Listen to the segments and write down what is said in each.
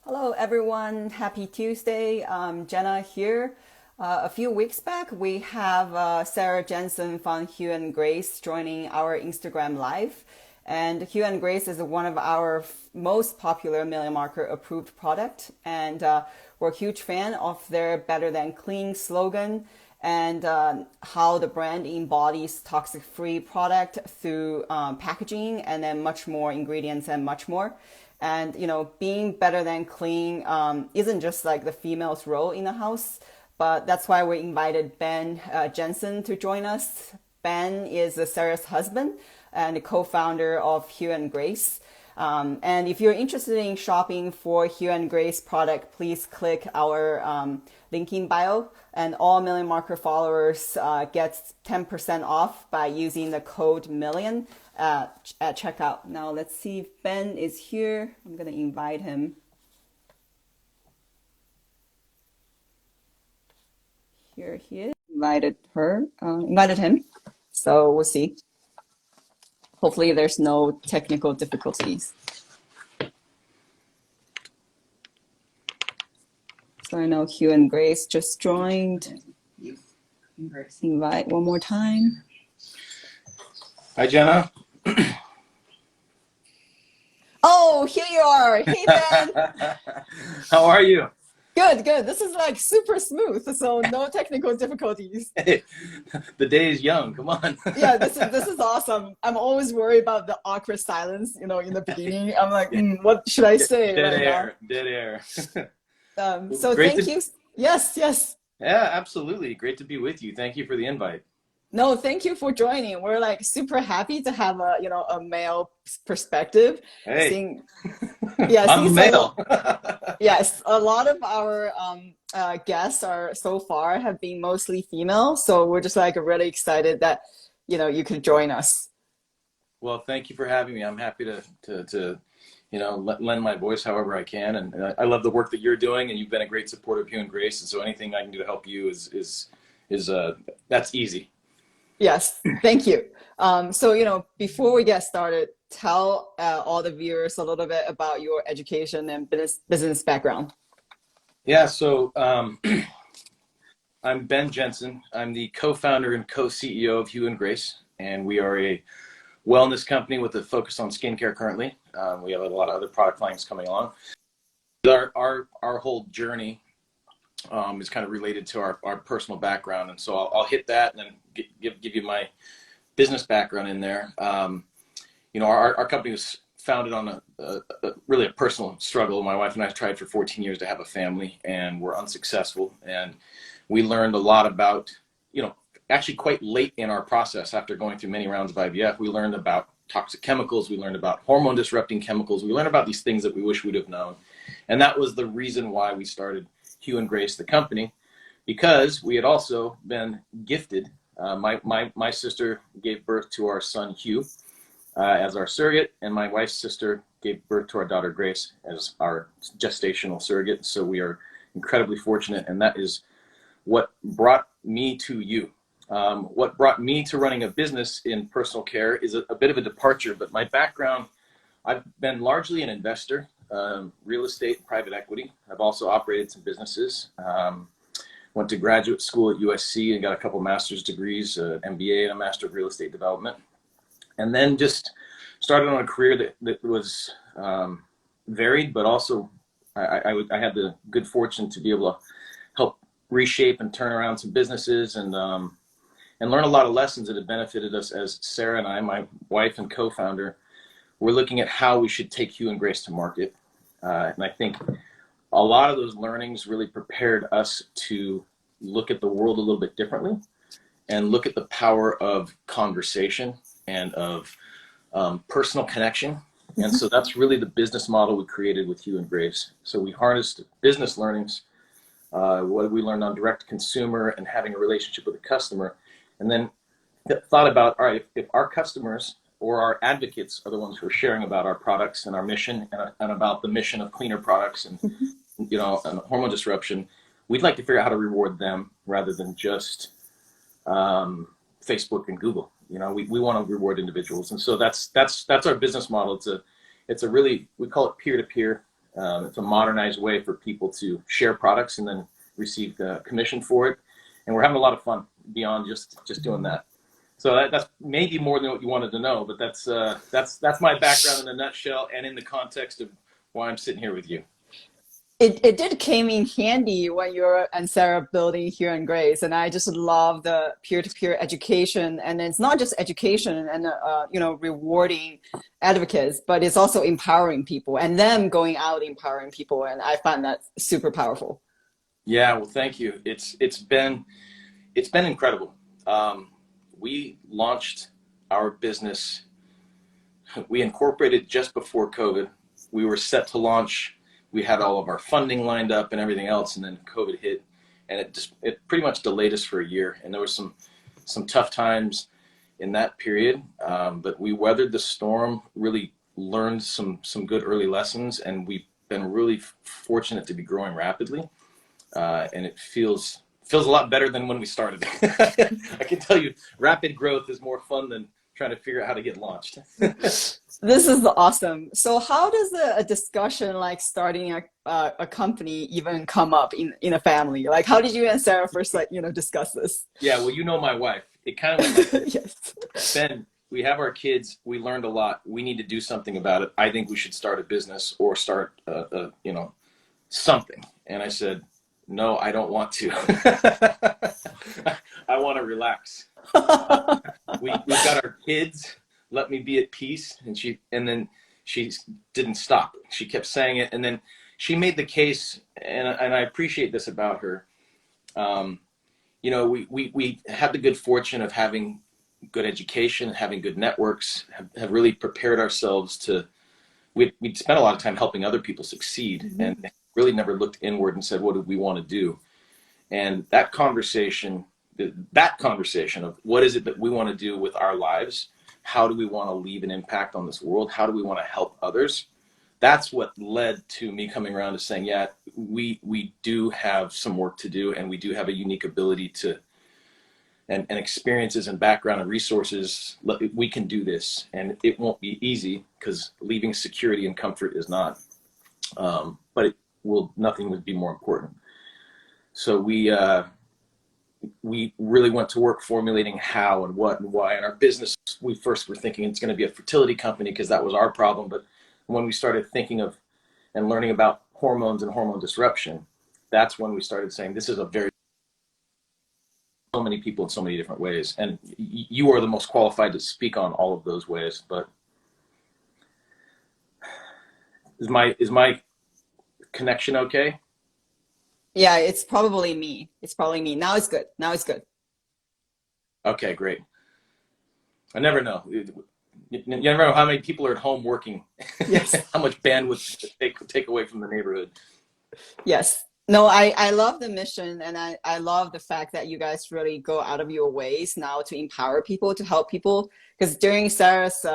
Hello, everyone. Happy Tuesday. Jenna here. A few weeks back, we have Sara Jensen from Hugh and Grace joining our Instagram Live. And Hugh and Grace is one of our most popular million marker approved product. And we're a huge fan of their better than clean slogan and how the brand embodies toxic free product through packaging and then much more ingredients and much more. And being better than clean isn't just like the female's role in the house, but that's why we invited Ben Jensen to join us. Ben is Sarah's husband and the co-founder of Hugh and Grace. And if you're interested in shopping for Hugh and Grace product, please click our link in bio. And all Million Marker followers get 10% off by using the code million at checkout. Now let's see if Ben is here. I'm gonna invite him. Here he is. Invited him. So we'll see. Hopefully there's no technical difficulties. So I know Hugh and Grace just joined. Invite one more time. Hi, Jenna. Oh, here you are. Hey, Ben. How are you? Good, good. This is like super smooth, so no technical difficulties. Hey, the day is young. Come on. Yeah, this is awesome. I'm always worried about the awkward silence, in the beginning. I'm like, what should I say Dead right air. Dead air. So Great thank you. Yes, yes. Yeah, absolutely. Great to be with you. Thank you for the invite. No, thank you for joining. We're like super happy to have a male perspective. Hey, Seeing, yeah, I'm a male. yes, a lot of our guests are so far have been mostly female, so we're just like really excited that you could join us. Well, thank you for having me. I'm happy to lend my voice however I can, and I love the work that you're doing, and you've been a great supporter of Hugh and Grace, and so anything I can do to help you is that's easy. Yes, thank you. So before we get started, tell all the viewers a little bit about your education and business background. Yeah, so I'm Ben Jensen. I'm the co-founder and co-CEO of Hugh and Grace, and we are a wellness company with a focus on skincare currently. We have a lot of other product lines coming along. Our whole journey is kind of related to our personal background, and so I'll hit that and then give you my business background in there. Our company was founded on really a personal struggle. My wife and I tried for 14 years to have a family, and we're unsuccessful. And we learned a lot about, actually quite late in our process, after going through many rounds of IVF, we learned about toxic chemicals. We learned about hormone-disrupting chemicals. We learned about these things that we wish we'd have known. And that was the reason why we started Hugh and Grace, the company, because we had also been gifted. My sister gave birth to our son, Hugh, as our surrogate, and my wife's sister gave birth to our daughter, Grace, as our gestational surrogate. So we are incredibly fortunate, and that is what brought me to you. What brought me to running a business in personal care is a bit of a departure, but my background, I've been largely an investor, real estate, private equity. I've also operated some businesses. Went to graduate school at USC and got a couple master's degrees, an MBA and a Master of Real Estate Development. And then just started on a career that was varied, but also I had the good fortune to be able to help reshape and turn around some businesses and learn a lot of lessons that have benefited us as Sarah and I, my wife and co-founder, were looking at how we should take Hugh and Grace to market. And I think a lot of those learnings really prepared us to look at the world a little bit differently and look at the power of conversation and of personal connection. And so that's really the business model we created with Hugh and Grace. So we harnessed business learnings, what we learned on direct consumer and having a relationship with the customer, and then thought about, all right, if our customers or our advocates are the ones who are sharing about our products and our mission and about the mission of cleaner products and and hormone disruption, we'd like to figure out how to reward them rather than just Facebook and Google. We want to reward individuals, and so that's our business model. It's a really, we call it peer-to-peer It's a modernized way for people to share products and then receive the commission for it. And we're having a lot of fun beyond just doing that. So that's maybe more than what you wanted to know, but that's my background in a nutshell, and in the context of why I'm sitting here with you. It did came in handy when you're and Sarah building Here and Grace, and I just love the peer-to-peer education, and it's not just education and rewarding advocates, but it's also empowering people and them going out empowering people, and I find that super powerful. Yeah, well, thank you. It's been incredible. We launched our business. We incorporated just before COVID. We were set to launch. We had all of our funding lined up and everything else, and then COVID hit, and it pretty much delayed us for a year. And there was some tough times in that period, but we weathered the storm. Really learned some good early lessons, and we've been really fortunate to be growing rapidly. And it feels a lot better than when we started. I can tell you, rapid growth is more fun than trying to figure out how to get launched. This is awesome. So how does a discussion like starting a company even come up in a family? Like, how did you and Sarah first discuss this? Yeah, well, you know my wife. It kind of went like this. Yes. Ben, we have our kids. We learned a lot. We need to do something about it. I think we should start a business or start something. And I said, no, I don't want to. I want to relax. We've got our kids. Let me be at peace. And then she didn't stop. She kept saying it. And then she made the case, and I appreciate this about her. We had the good fortune of having good education, having good networks, have really prepared ourselves to, we'd spent a lot of time helping other people succeed, mm-hmm. and really never looked inward and said, what do we want to do? And that conversation of what is it that we want to do with our lives? How do we want to leave an impact on this world? How do we want to help others? That's what led to me coming around to saying, yeah, we do have some work to do, and we do have a unique ability to, and experiences and background and resources. We can do this, and it won't be easy because leaving security and comfort is not, but nothing would be more important. So we really went to work formulating how and what and why. And our business, we first were thinking it's going to be a fertility company because that was our problem. But when we started thinking of and learning about hormones and hormone disruption, that's when we started saying this is so many people in so many different ways. And you are the most qualified to speak on all of those ways. But is my connection okay? Yeah, it's probably me. Now it's good. Okay, great. I never know. You never know how many people are at home working. Yes. How much bandwidth to take away from the neighborhood. Yes. No, I love the mission, and I love the fact that you guys really go out of your ways now to empower people, to help people. Because during Sarah's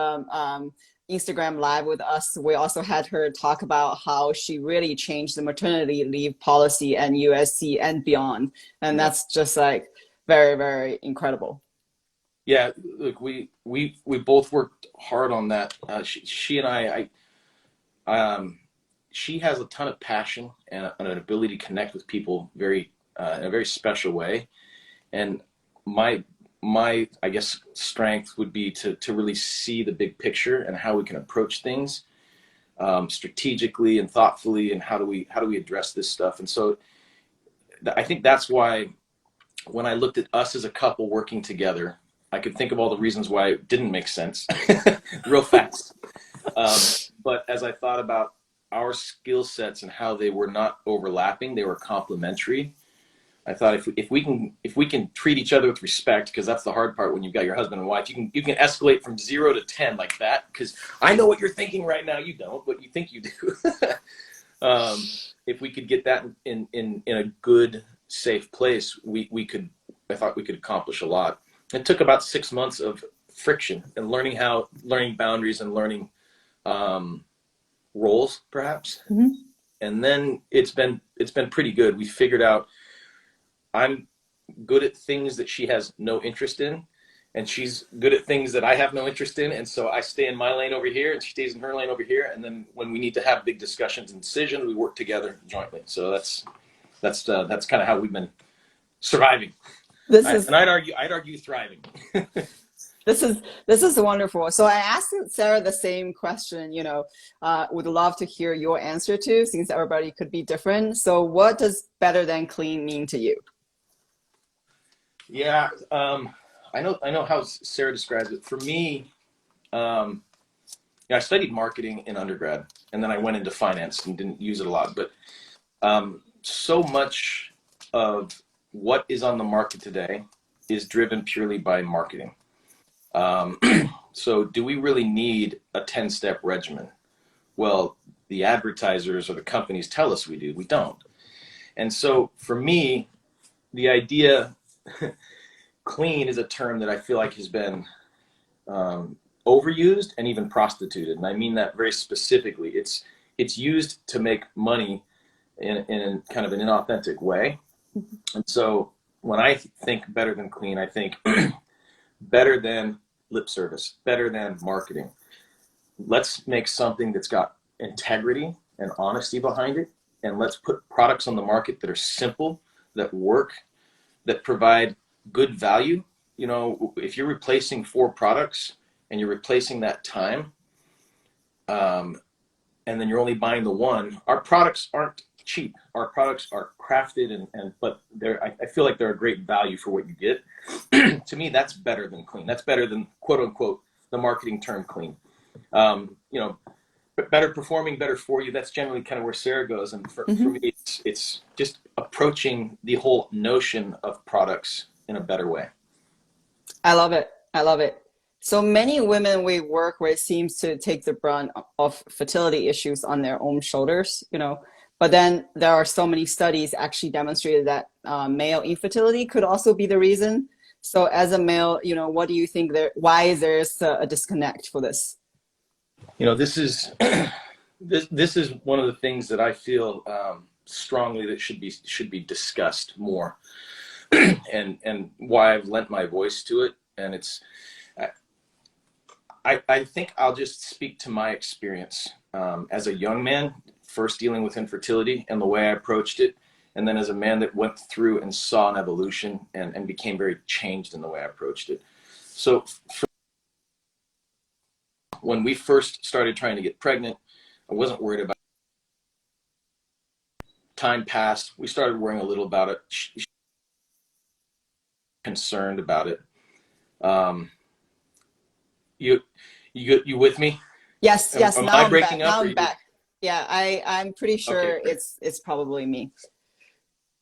Instagram live with us, we also had her talk about how she really changed the maternity leave policy and USC and beyond. And that's just like very, very incredible. Yeah, look, we both worked hard on that. She and I she has a ton of passion and an ability to connect with people in a very special way. And my I guess strength would be to really see the big picture and how we can approach things strategically and thoughtfully, and how do we address this stuff. And so I think that's why when I looked at us as a couple working together, I could think of all the reasons why it didn't make sense real fast. But as I thought about our skill sets and how they were not overlapping, they were complementary. I thought if we can treat each other with respect, because that's the hard part when you've got your husband and wife, you can escalate from 0 to 10 like that, because I know what you're thinking right now. You don't, but you think you do. If we could get that in a good, safe place, I thought we could accomplish a lot. It took about 6 months of friction and learning boundaries and learning roles, perhaps. Mm-hmm. And then it's been pretty good. We figured out I'm good at things that she has no interest in, and she's good at things that I have no interest in, and so I stay in my lane over here, and she stays in her lane over here, and then when we need to have big discussions and decisions, we work together jointly. So that's kind of how we've been surviving. This is And I'd argue thriving. this is wonderful. So I asked Sarah the same question, would love to hear your answer to, since everybody could be different. So what does better than clean mean to you? Yeah, I know how Sarah describes it. For me, I studied marketing in undergrad, and then I went into finance and didn't use it a lot. But so much of what is on the market today is driven purely by marketing. So do we really need a 10-step regimen? Well, the advertisers or the companies tell us we do. We don't. And so for me, the idea, clean is a term that I feel like has been overused and even prostituted. And I mean that very specifically. It's used to make money in kind of an inauthentic way. And so when I think better than clean, I think better than lip service, better than marketing. Let's make something that's got integrity and honesty behind it, and let's put products on the market that are simple, that work, that provide good value. If you're replacing 4 products and you're replacing that time, and then you're only buying the one, our products aren't cheap. Our products are crafted, but I feel like they're a great value for what you get. To me, that's better than clean. That's better than, quote unquote, the marketing term clean. Better performing, better for you. That's generally kind of where Sarah goes. And for me, it's just approaching the whole notion of products in a better way. I love it. I love it. So many women we work with seems to take the brunt of fertility issues on their own shoulders, but then there are so many studies actually demonstrated that male infertility could also be the reason. So as a male, what do you think why is there a disconnect for this? This is this is one of the things that I feel strongly that should be discussed more, and why I've lent my voice to it. And I think I'll just speak to my experience as a young man, first dealing with infertility and the way I approached it, and then as a man that went through and saw an evolution and became very changed in the way I approached it. So when we first started trying to get pregnant, I wasn't worried about it. Time passed. We started worrying a little about it. Concerned about it. You with me? Yes. Am Now I I'm breaking back. up? Now I'm back. Yeah, I'm pretty sure Okay. it's probably me.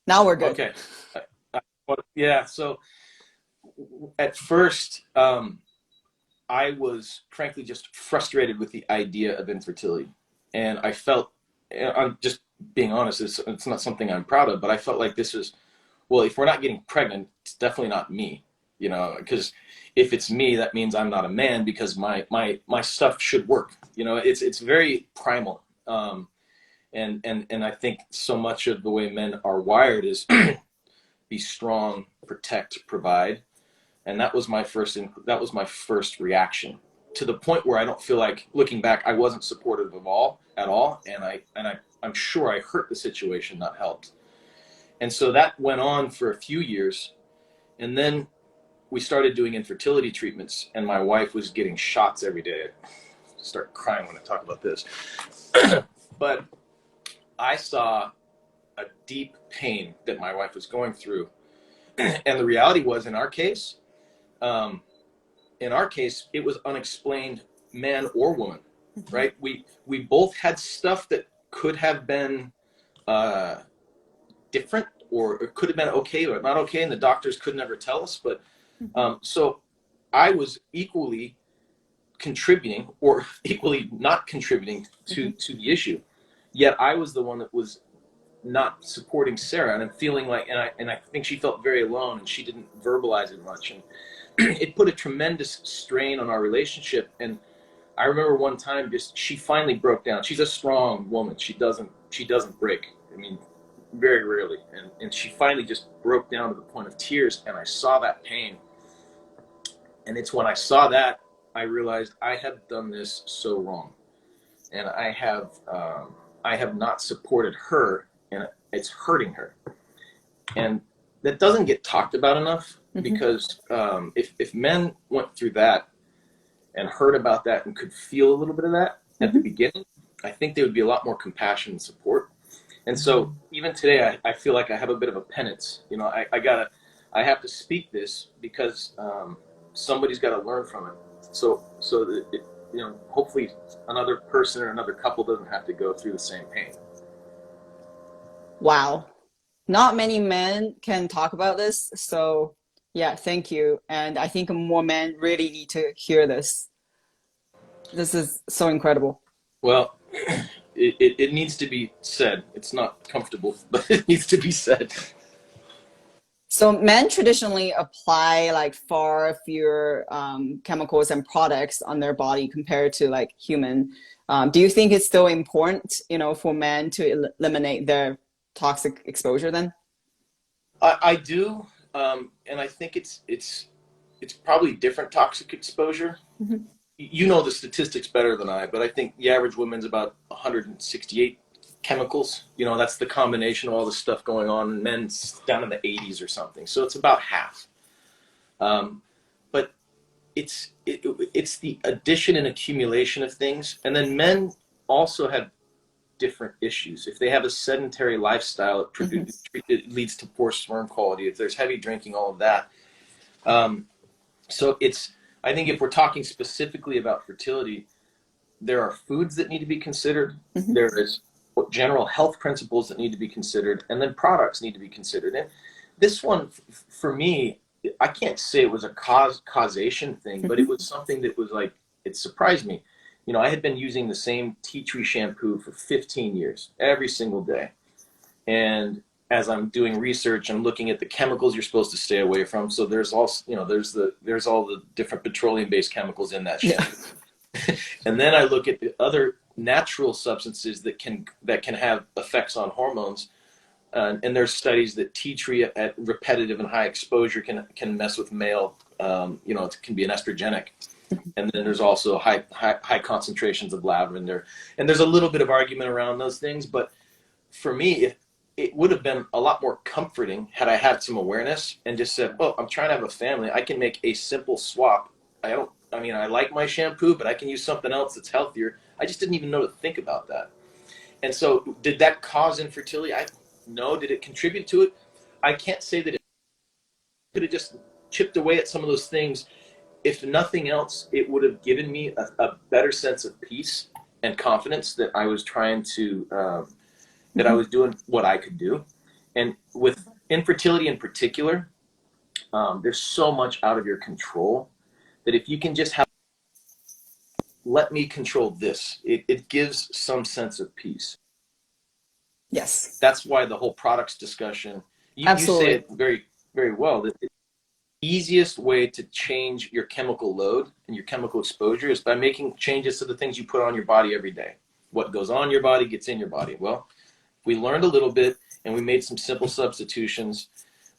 Now we're good. Okay. Yeah. So at first, I was frankly just frustrated with the idea of infertility, and I felt, I'm just being honest, it's not something I'm proud of, but I felt like this was, well, if we're not getting pregnant, it's definitely not me, because if it's me, that means I'm not a man, because my stuff should work. It's very primal. And I think so much of the way men are wired is be strong, protect, provide. And that was my first reaction, to the point where I don't feel like, looking back, I wasn't supportive of at all. And I'm sure I hurt the situation, not helped. And so that went on for a few years. And then we started doing infertility treatments, and my wife was getting shots every day. I start crying when I talk about this. But I saw a deep pain that my wife was going through. And the reality was, in our case, it was unexplained, man or woman, right? We both had stuff that could have been different, or it could have been okay or not okay, and the doctors could never tell us. But so I was equally contributing or equally not contributing to the issue. Yet I was the one that was not supporting Sarah, and I'm feeling like, and I think she felt very alone, and she didn't verbalize it much, and it put a tremendous strain on our relationship. And I remember one time, she finally broke down. She's a strong woman. She doesn't break. I mean, very rarely. And she finally just broke down to the point of tears, and I saw that pain. And it's when I saw that, I realized I have done this so wrong. And I have not supported her, and it's hurting her. And that doesn't get talked about enough, because if men went through that and heard about that and could feel a little bit of that at the beginning, I think there would be a lot more compassion and support. And so even today, I feel like I have a bit of a penance. You know, I have to speak this, because somebody's got to learn from it. So that it, you know, hopefully another person or another couple doesn't have to go through the same pain. Wow. Not many men can talk about this. So yeah, thank you. And I think more men really need to hear this. This is so incredible. Well, it needs to be said. It's not comfortable, but it needs to be said. So men traditionally apply like far fewer chemicals and products on their body compared to like human. Do you think it's still important, you know, for men to eliminate their toxic exposure then? I do, and I think it's probably different toxic exposure. You know the statistics better than I, but I think the average woman's about 168 chemicals. You know, that's the combination of all the stuff going on, and men's down in the 80s or something. So it's about half. But it's the addition and accumulation of things. And then men also have different issues. If they have a sedentary lifestyle, it leads to poor sperm quality. If there's heavy drinking, all of that. So I think if we're talking specifically about fertility, there are foods that need to be considered. There is general health principles that need to be considered, and then products need to be considered. And this one, for me, I can't say it was a causation thing, but it was something that was like, it surprised me. You know, I had been using the same tea tree shampoo for 15 years, every single day. And as I'm doing research, I'm looking at the chemicals you're supposed to stay away from. So there's also, you know, there's all the different petroleum-based chemicals in that shampoo. Yeah. And then I look at the other natural substances that can have effects on hormones. And there's studies that tea tree at repetitive and high exposure can mess with male. You know, it can be an estrogenic. And then there's also high concentrations of lavender. And there's a little bit of argument around those things. But for me, it would have been a lot more comforting had I had some awareness and just said, oh, I'm trying to have a family. I can make a simple swap. I like my shampoo, but I can use something else that's healthier. I just didn't even know to think about that. And so did that cause infertility? No. Did it contribute to it? I can't say that it could have just chipped away at some of those things. If nothing else, it would have given me a better sense of peace and confidence that I was trying to, that I was doing what I could do. And with infertility in particular, there's so much out of your control that if you can just let me control this, it gives some sense of peace. Yes. That's why the whole products discussion, you say it very, very well, that the easiest way to change your chemical load and your chemical exposure is by making changes to the things you put on your body every day. What goes on your body gets in your body. Well, if we learned a little bit and we made some simple substitutions,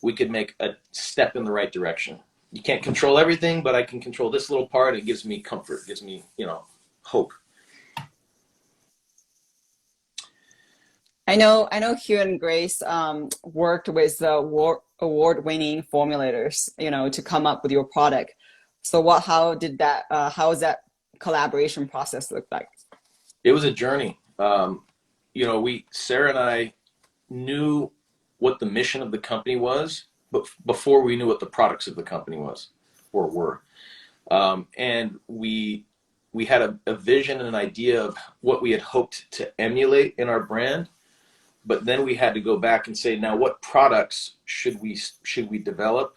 we could make a step in the right direction. You can't control everything, but I can control this little part. It gives me comfort, gives me, you know, hope. I know Hugh and Grace worked with the award-winning formulators, you know, to come up with your product. So how was that collaboration process look like? It was a journey. You know, Sara and I knew what the mission of the company was, but before we knew what the products of the company were. And we had a vision and an idea of what we had hoped to emulate in our brand. But then we had to go back and say, now what products should we develop,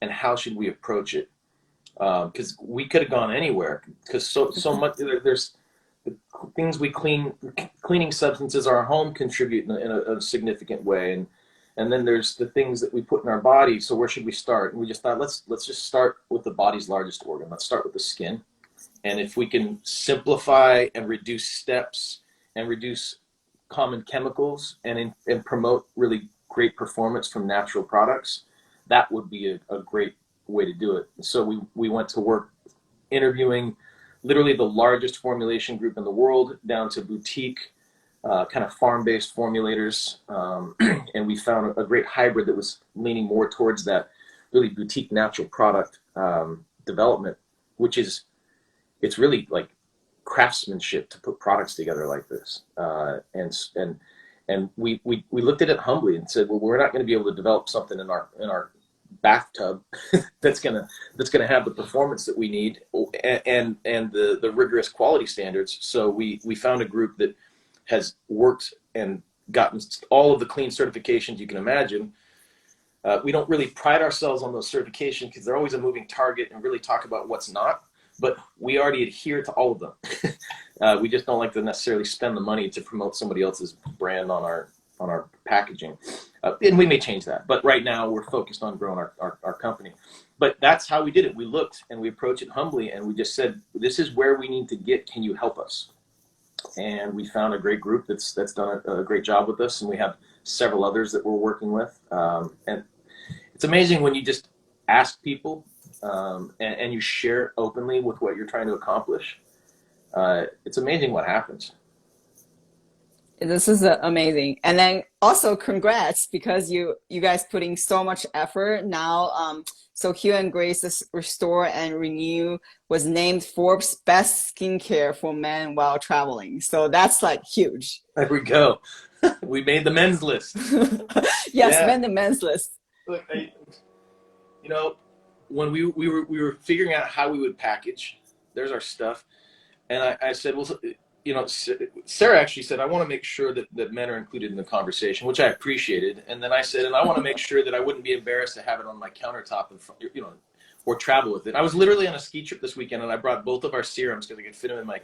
and how should we approach it? Because we could have gone anywhere. Because so much there's the things we cleaning substances our home contribute in a significant way, and then there's the things that we put in our body. So where should we start? And we just thought let's just start with the body's largest organ. Let's start with the skin, and if we can simplify and reduce steps and reduce common chemicals and promote really great performance from natural products, that would be a great way to do it. So we went to work interviewing literally the largest formulation group in the world down to boutique kind of farm-based formulators, and we found a great hybrid that was leaning more towards that really boutique natural product development, which is, it's really like craftsmanship to put products together like this. And we looked at it humbly and said, well, we're not going to be able to develop something in our bathtub that's gonna have the performance that we need and the rigorous quality standards. So we found a group that has worked and gotten all of the clean certifications you can imagine. We don't really pride ourselves on those certifications because they're always a moving target and really talk about what's not, but we already adhere to all of them. We just don't like to necessarily spend the money to promote somebody else's brand on our packaging. And we may change that, but right now we're focused on growing our company. But that's how we did it. We looked and we approached it humbly and we just said, this is where we need to get, can you help us? And we found a great group that's done a great job with us, and we have several others that we're working with. And it's amazing when you just ask people and you share openly with what you're trying to accomplish. It's amazing what happens. This is amazing. And then also congrats, because you guys putting so much effort now. So Hugh and Grace's Restore and Renew was named Forbes best skincare for men while traveling. So that's like huge. There we go. We made the men's list. Yes, yeah. made the men's list. Look, you know, when we were figuring out how we would package, there's our stuff. And I said, well, you know, Sarah actually said, I want to make sure that men are included in the conversation, which I appreciated. And then I said, and I want to make sure that I wouldn't be embarrassed to have it on my countertop, you know, or travel with it. I was literally on a ski trip this weekend, and I brought both of our serums because I could fit them in my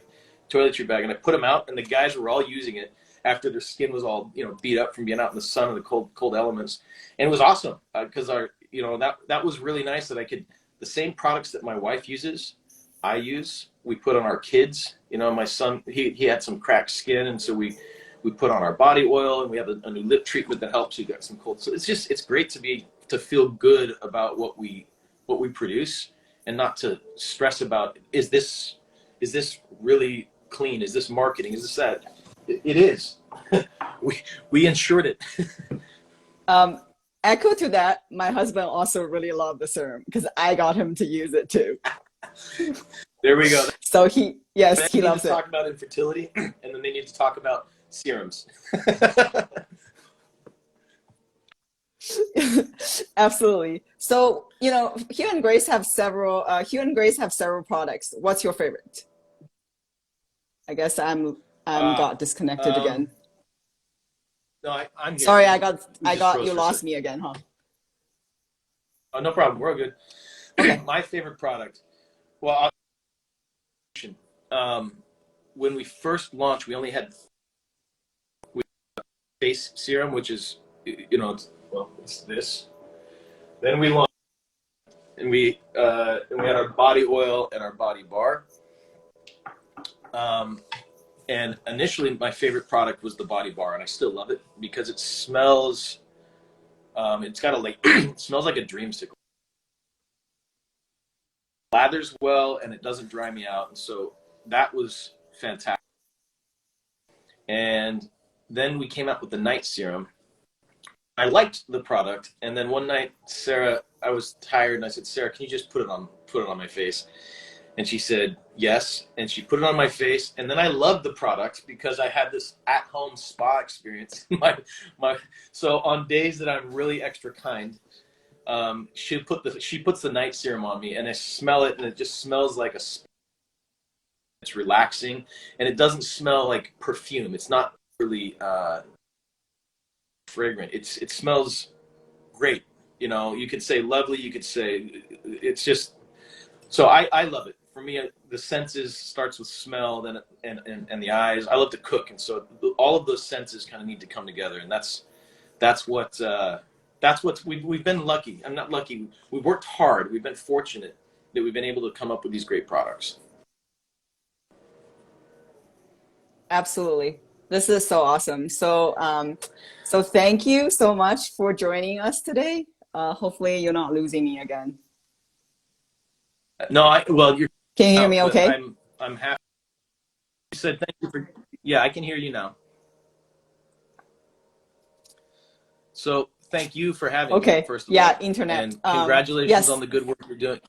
toiletry bag, and I put them out, and the guys were all using it after their skin was all, you know, beat up from being out in the sun and the cold elements. And it was awesome because that was really nice that I could, the same products that my wife uses, I use, we put on our kids. You know, my son, he had some cracked skin, and so we put on our body oil, and we have a new lip treatment that helps you get some cold. So it's great to feel good about what we produce, and not to stress about, is this really clean? Is this marketing? Is this that? It is. we insured it. Echo to that, my husband also really loved the serum because I got him to use it too. There we go. So he loves it. Talk about infertility, and then they need to talk about serums. Absolutely. So, you know, Hugh and Grace have several products. What's your favorite? I guess I'm got disconnected again. No, I'm here. Sorry, you lost me again, huh? Oh, no problem. We're all good. Okay, my favorite product. Well, when we first launched, we only had face serum, which is, you know, it's this. Then we launched, and we had our body oil and our body bar. And initially, my favorite product was the body bar, and I still love it because it smells. It's got it smells like a dreamsicle. Lathers well, and it doesn't dry me out, and so that was fantastic. And then we came out with the night serum. I liked the product, and then one night, Sarah, I was tired, and I said, Sarah, can you just put it on my face? And she said yes, and she put it on my face, and then I loved the product because I had this at-home spa experience. So on days that I'm really extra kind, she puts the night serum on me, and I smell it, and it just smells like it's relaxing, and it doesn't smell like perfume. It's not really fragrant. It smells great. You know, you could say lovely. You could say it's just. So I love it. For me, the senses starts with smell, then and the eyes. I love to cook, and so all of those senses kind of need to come together, and that's what we've been lucky. I'm not lucky. We've worked hard. We've been fortunate that we've been able to come up with these great products. Absolutely. This is so awesome. So thank you so much for joining us today. Hopefully you're not losing me again. No, well, you're Can you hear out, me but okay? I'm happy. You said thank you for. Yeah, I can hear you now. So thank you for having me, Okay. first of Yeah, all, internet. and congratulations on Yes. the good work you're doing.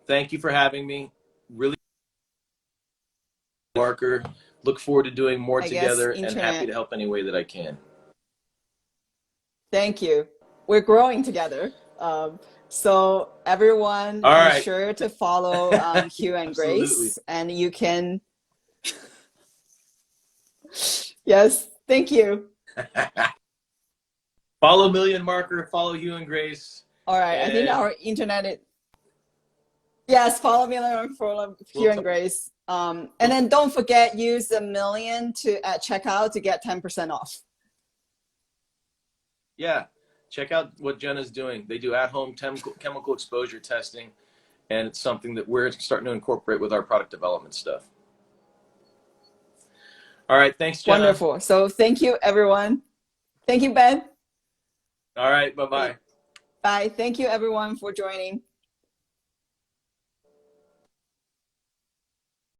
Thank you for having me. Really, Marker. Look forward to doing more I guess together, and happy internet. to help any way that I can. Thank you. We're growing together. So everyone All be right. sure to follow Hugh and Absolutely. Grace, and you can. Yes, thank you. Follow Million Marker. Follow Hugh and Grace, All right, I think and our internet is. Yes, follow me on for we'll Hugh and talk. Grace. And then don't forget, use the million to at checkout to get 10% off. Yeah, check out what Jenna's doing. They do at-home chemical exposure testing, and it's something that we're starting to incorporate with our product development stuff. All right, thanks, Jenna. Wonderful. So thank you, everyone. Thank you, Ben. All right, bye-bye. Bye. Thank you, everyone, for joining.